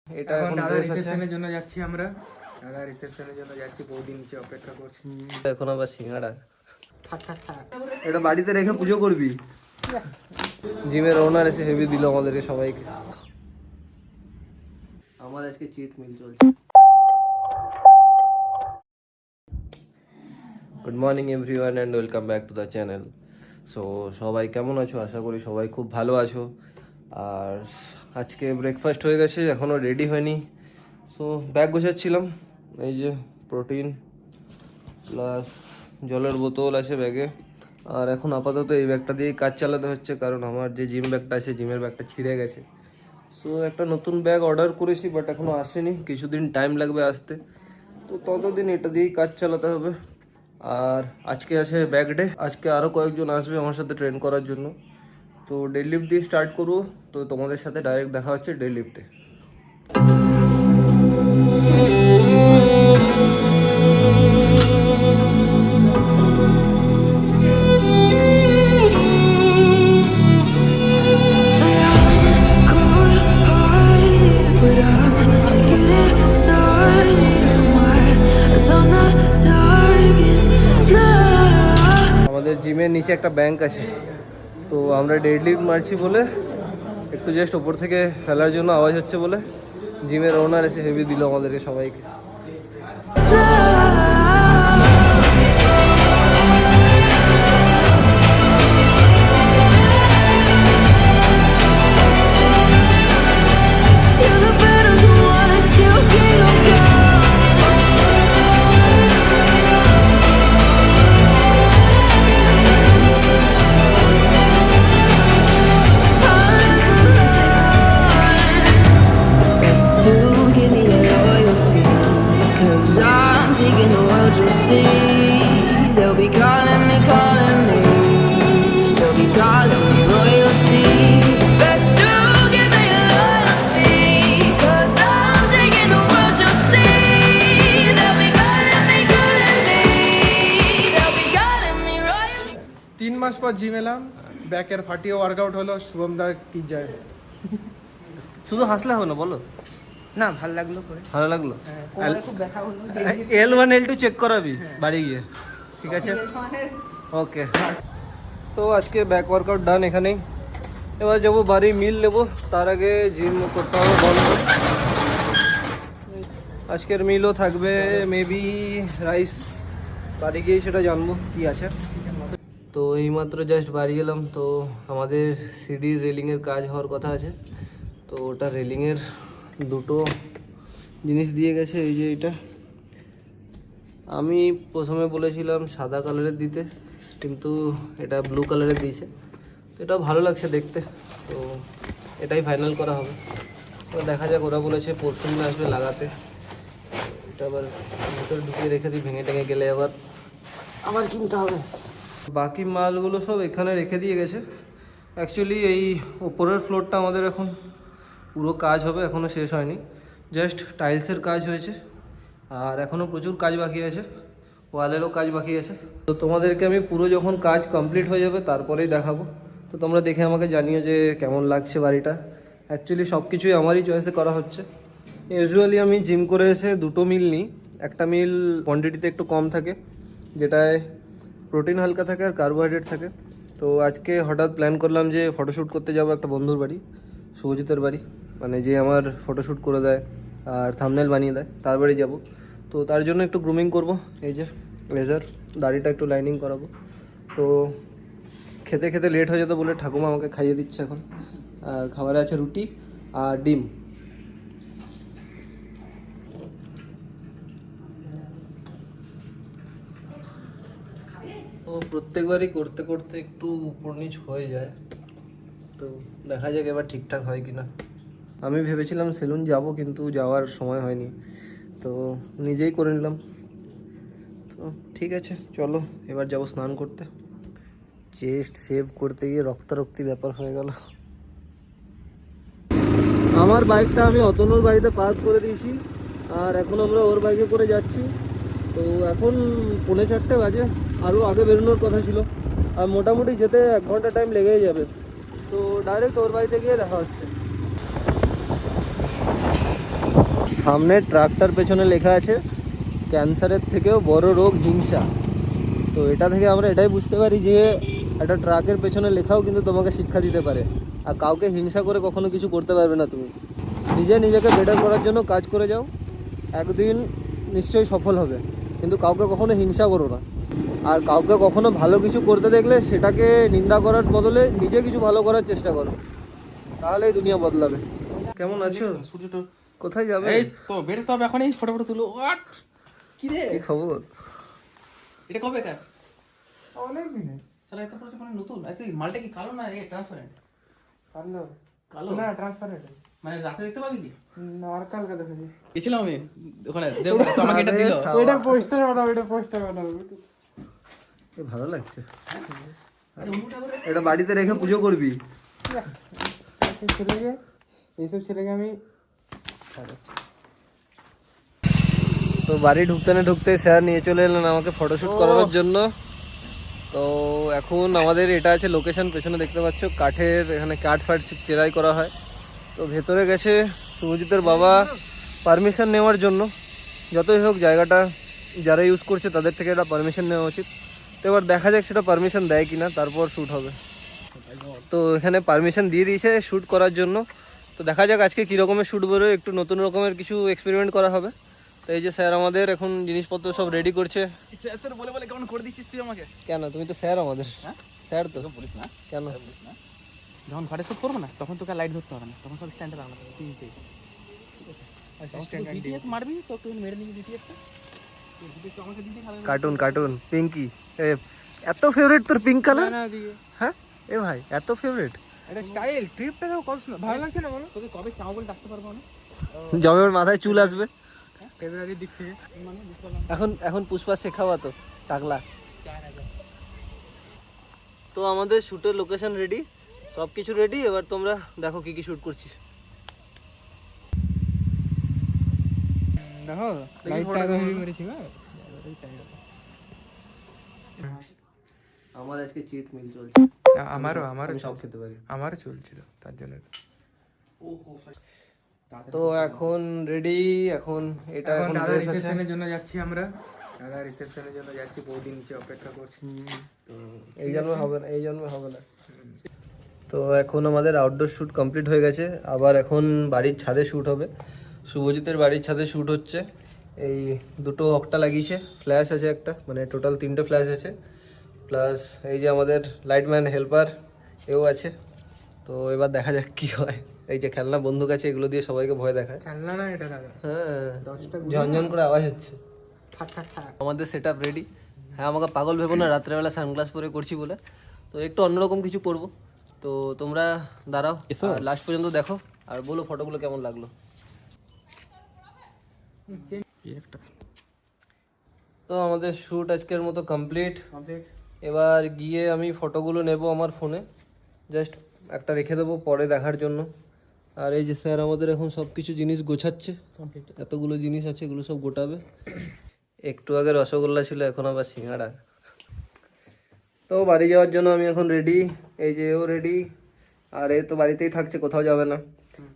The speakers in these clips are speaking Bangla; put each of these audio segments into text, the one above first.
এটা এখন দাদা রিসেপশনের জন্য যাচ্ছি আমরা। দাদা রিসেপশনের জন্য যাচ্ছি, বহুদিন নিচে অপেক্ষা করছি। এখন আবার সিঙ্গাড়া এটা বাড়িতে রেখে পুজো করবি। জিমের ওনার এসে হেভি দিল আমাদেরকে সবাইকে। আমার আজকে চিট মিল চলছে। Good morning everyone and welcome back to the channel. So সবাই কেমন আছো? আশা করি সবাই খুব ভালো আছো। আর আজকে ব্রেকফাস্ট হয়ে গেছে, এখনও রেডি হয়নি। সো ব্যাগ গোছাচ্ছিলাম, এই যে প্রোটিন প্লাস জলের বোতল আছে ব্যাগে। আর এখন আপাতত এই ব্যাগটা দিয়েই কাজ চালাতে হচ্ছে, কারণ আমার যে জিম ব্যাগটা আছে, জিমের ব্যাগটা ছিঁড়ে গেছে। সো একটা নতুন ব্যাগ অর্ডার করেছি, বাট এখনও আসেনি, কিছুদিন টাইম লাগবে আসতে। তো ততদিন এটা দিয়েই কাজ চালাতে হবে। আর আজকে আছে ব্যাগ ডে, আজকে আরও কয়েকজন আসবে আমার সাথে ট্রেন করার জন্য। তো ডেড লিফট দিয়ে স্টার্ট করবো। তো তোমাদের সাথে ডাইরেক্ট দেখা হচ্ছে ডেড লিফটে। আমাদের জিমের নিচে একটা ব্যাংক আছে, তো আমরা ডেড লিফট মারছি বলে একটু জাস্ট ওপর থেকে ফেলার জন্য আওয়াজ হচ্ছে বলে জিমের ওনার এসে হেভি দিল আমাদেরকে সবাইকে। মাস পর জিম এলাম, ব্যাকের ফাটিয়ে ওয়ার্কআউট হলো। শুভম দা কি যায়, শুধু হাসলে হবে না, বলো না ভালো লাগলো করে, ভালো লাগলো। খুব ব্যথা হলো। L1 L2 চেক করাবি বাড়ি গিয়ে, ঠিক আছে? ওকে। তো আজকে ব্যাক ওয়ার্কআউট ডান এখানেই। এবার যাবো বাড়ি, মিল নেবো, তার আগে জিম করতে হবে বন্ধ। আজকের মিলও থাকবে মেবি রাইস, বাড়ি গিয়ে সেটা জানবো কি আছে। তো এইমাত্র জাস্ট বাড়ি গেলাম। তো আমাদের সিডির রেলিংয়ের কাজ হওয়ার কথা আছে, তো ওটা রেলিংয়ের দুটো জিনিস দিয়ে গেছে। এই যে এটা, আমি প্রথমে বলেছিলাম সাদা কালারের দিতে, কিন্তু এটা ব্লু কালারের দিয়েছে। তো এটা ভালো লাগছে দেখতে, তো এটাই ফাইনাল করা হবে। তো দেখা যাক, ওরা বলেছে পরশু দিন আসবে লাগাতে। এটা আবার ভিতরে ঢুকিয়ে রেখে দিই, ভেঙে টেঙে গেলে আবার কিনতে হবে। বাকি মালগুলো সব এখানে রেখে দিয়ে গেছে। অ্যাকচুয়ালি এই ওপরের ফ্লোরটা আমাদের এখন পুরো কাজ হবে, এখনও শেষ হয়নি, জাস্ট টাইলসের কাজ হয়েছে। আর এখনও প্রচুর কাজ বাকি আছে, ওয়ালেরও কাজ বাকি আছে। তো তোমাদেরকে আমি পুরো যখন কাজ কমপ্লিট হয়ে যাবে তারপরেই দেখাবো। তো তোমরা দেখে আমাকে জানিও যে কেমন লাগছে বাড়িটা। অ্যাকচুয়ালি সব কিছুই আমারই চয়েসে করা হচ্ছে। ইউজুয়ালি আমি জিম করে এসে দুটো মিল নিই। একটা মিল কোয়ান্টিটিতে একটু কম থাকে, যেটায় প্রোটিন হালকা থাকে আর কার্বোহাইড্রেট থাকে। তো আজকে হঠাৎ প্ল্যান করলাম যে ফটোশ্যুট করতে যাব একটা বন্ধুর বাড়ি, শুভজিতের বাড়ি, মানে যে আমার ফটোশ্যুট করে দেয় আর থাম্বনেল বানিয়ে দেয়, তার বাড়ি যাব। তো তার জন্য একটু গ্রুমিং করব, এই যে লেজার, দাড়িটা একটু লাইনিং করাবো। তো খেতে খেতে লেট হয়ে যেত বলে ঠাকুমা আমাকে খাইয়ে দিচ্ছে এখন। আর খাবারে আছে রুটি আর ডিম। তো প্রত্যেকবারই করতে করতে একটু উপর নিচ হয়ে যায়, তো দেখা যাক এবার ঠিকঠাক হয় কি না। আমি ভেবেছিলাম সেলুন যাব, কিন্তু যাওয়ার সময় হয়নি, তো নিজেই করে নিলাম। তো ঠিক আছে, চলো এবার যাব স্নান করতে। চেস্ট সেভ করতে গিয়ে রক্তারক্তি ব্যাপার হয়ে গেল। আমার বাইকটা আমি অতনুর বাড়িতে পার্ক করে দিয়েছি, আর এখন আমরা ওর বাইকে করে যাচ্ছি। তো এখন 3:45 বাজে, আরও আগে বেরোনোর কথা ছিল, আর মোটামুটি যেতে 1 ঘন্টা টাইম লেগেই যাবে। তো ডাইরেক্ট ওর বাড়িতে গিয়ে দেখা হচ্ছে। সামনে ট্রাকটার পেছনে লেখা আছে ক্যান্সারের থেকেও বড় রোগ হিংসা। তো এটা থেকে আমরা এটাই বুঝতে পারি যে একটা ট্রাকের পেছনে লেখাও কিন্তু তোমাকে শিক্ষা দিতে পারে। আর কাউকে হিংসা করে কখনো কিছু করতে পারবে না তুমি। নিজেকে বেটার করার জন্য কাজ করে যাও, একদিন নিশ্চয়ই সফল হবে। কিন্তু কাউকে কখনো হিংসা করো না। আর কাউকে কখনো ভালো কিছু করতে দেখলে সেটাকে নিন্দা করার বদলে নিজে কিছু ভালো করার চেষ্টা করো, তাহলেই দুনিয়া বদলাবে। কেমন আছো? সূর্যটা কোথায় যাবে? এই তো বেরোতে হবে এখন, এই ফটো তুলো। হোয়াট কি রে, কি খবর? এটা কবে কার? অনেক দিন। স্যার এত প্রচুর মানে নতুন। আচ্ছা মালটা কি কালো না এই ট্রান্সপারেন্ট? কালো। কালো না ট্রান্সপারেন্ট। মানে রাতে দেখতে পাবি কি? না আর কালকে দেখেছি। গেছিলাম আমি ওখানে, দেখো তো আমাকে এটা দিল। এটা পোস্টার বানাও, এটা পোস্টার বানাও। ভালো লাগছে। এটা বাড়িতে রেখে পুজো করবি? এইসব ছেলেকে আমি তো বাড়ি ঢুকতে না ঢুকতে স্যার নিয়ে চলে এলেন আমাকে ফটোশ্যুট করানোর জন্য। তো এখন আমাদের এটা আছে লোকেশন, পেছনে দেখতে পাচ্ছ কাঠের, এখানে কাঠ ফাট চেরাই করা হয়। তো ভেতরে গেছে শুভজিতের বাবা পারমিশন নেওয়ার জন্য। যতই হোক জায়গাটা যারা ইউজ করছে তাদের থেকে এটা পারমিশন নেওয়া উচিত। তো এবার দেখা যাক সেটা পারমিশন দেয় কিনা, তারপর শ্যুট হবে। তো এখানে পারমিশন দিয়ে দিয়েছে শ্যুট করার জন্য। তো দেখা যাক আজকে কী রকমের শ্যুট বেরোয়, একটু নতুন রকমের কিছু এক্সপেরিমেন্ট করা হবে। তো এই যে স্যার আমাদের এখন জিনিসপত্র সব রেডি করছে। স্যার বলে বলে কেমন করে দিচ্ছিস তুই আমাকে? কেন, তুমি তো স্যার আমাদের। হ্যাঁ স্যার তো বলিস না কেন? যখন ঘরে শুট করবো না তখন তোকে লাইট ধরতে হবে না, তখন সব স্ট্যান্ডে রাখতে হবে। বিটিএস মারবি তো একটু মেরে দিবি বিটিএসটা। বিটিএস আমাকে দিবি কার্টুন কার্টুন পিঙ্কি। এত ফেভারিট তোর পিঙ্ক কালার? না দিকে। হ্যাঁ এ ভাই এত ফেভারিট। এটা স্টাইল, ট্রিপটা তো কত ভালো লাগছে না বলো? তোকে কবে চাও বলে ডাকতে পারবো না? যবে ওর মাথায় চুল আসবে ফেব্রুয়ারির দিক থেকে মানে বুঝতে পারলাম। এখন পুষ্পা শেখাবা তো টাকলা। তো আমাদের শ্যুটের লোকেশন রেডি, সব কিছু রেডি। এবার তোমরা দেখো কি কি শ্যুট করছিস। দেখো লাইটটা ধরে মেরেছি না। আমার আজকে চিট মিল চলছে। আমারও আমি সব খেতে পারি। আমারও চলছিল তার জন্য। তো এখন রেডি, এখন এটা এখন দাদা ড্রেস আছে। রিসেপশনের জন্য যাচ্ছি আমরা। দাদা রিসেপশনের জন্য যাচ্ছি, বহুদিন নিচে অপেক্ষা করছি। তো এই জন্মে হবে না, এই জন্মে হবে না। তো এখন আমাদের আউটডোর শ্যুট কমপ্লিট হয়ে গেছে। আবার এখন বাড়ির ছাদে শ্যুট হবে। শুভজিতের বাড়ির ছাদে শ্যুট হচ্ছে। এই দুটো অক্টা লাগিয়েছে, ফ্ল্যাশ আছে একটা, মানে টোটাল 3টে ফ্ল্যাশ আছে। প্লাস এই যে আমাদের লাইটম্যান হেল্পার এও আছে। তো এবার দেখা যাক কি হয়। এই যে খেলনা বন্দুক আছে, এগুলো দিয়ে সবাইকে ভয় দেখায়। খেলনা না এটা দাদা, হ্যাঁ 10টা ঝনঝন করে আওয়াজ হচ্ছে। থাক থাক থাক। আমাদের সেট আপ রেডি। হ্যাঁ আমাকে পাগল ভেবো না, রাত্রেবেলা সানগ্লাস পরে করছি বলে। তো একটু অন্যরকম কিছু করব। তো তোমরা দাঁড়াও, লাস্ট পর্যন্ত দেখো আর বলো ফটোগুলো কেমন লাগলো। তো আমাদের শ্যুট আজকের মতো কমপ্লিট। এবার গিয়ে আমি ফটোগুলো নেব আমার ফোনে, জাস্ট একটা রেখে দেবো পরে দেখার জন্য। আর এই যে স্যার আমাদের এখন সব কিছু জিনিস গোছাচ্ছে, এতগুলো জিনিস আছে এগুলো সব গোটাবে। একটু আগে রসগোল্লা ছিল, এখন আবার সিঙ্গাড়া। তো বাড়ি যাওয়ার জন্য আমি এখন রেডি। এই যে ও রেডি, আর এ তো বাড়িতেই থাকছে, কোথাও যাবে না।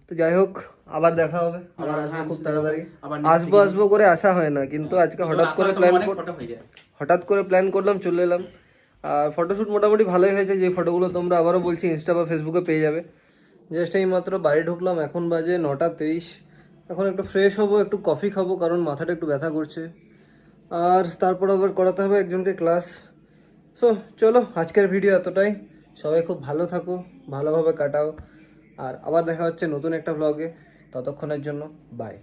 তো যাই হোক, আবার দেখা হবে। আবার আসবো খুব তাড়াতাড়ি। আসবো করে আসা হয় না, কিন্তু আজকে হঠাৎ করে প্ল্যান করলাম, চলে এলাম। আর ফটোশ্যুট মোটামুটি ভালোই হয়েছে। যে ফটোগুলো তোমরা আবারও বলছি ইনস্টা বা ফেসবুকে পেয়ে যাবে। জাস্ট এই মাত্র বাড়ি ঢুকলাম, এখন বাজে 9:23। এখন একটু ফ্রেশ হবো, একটু কফি খাবো, কারণ মাথাটা একটু ব্যথা করছে। আর তারপর আবার করাতে হবে একজনকে ক্লাস। সো চলো, আজকের ভিডিও এতটাই। সবাই খুব ভালো থাকো, ভালোভাবে কাটাও। আর আবার দেখা হচ্ছে নতুন একটা ব্লগে। ততক্ষণের জন্য বাই।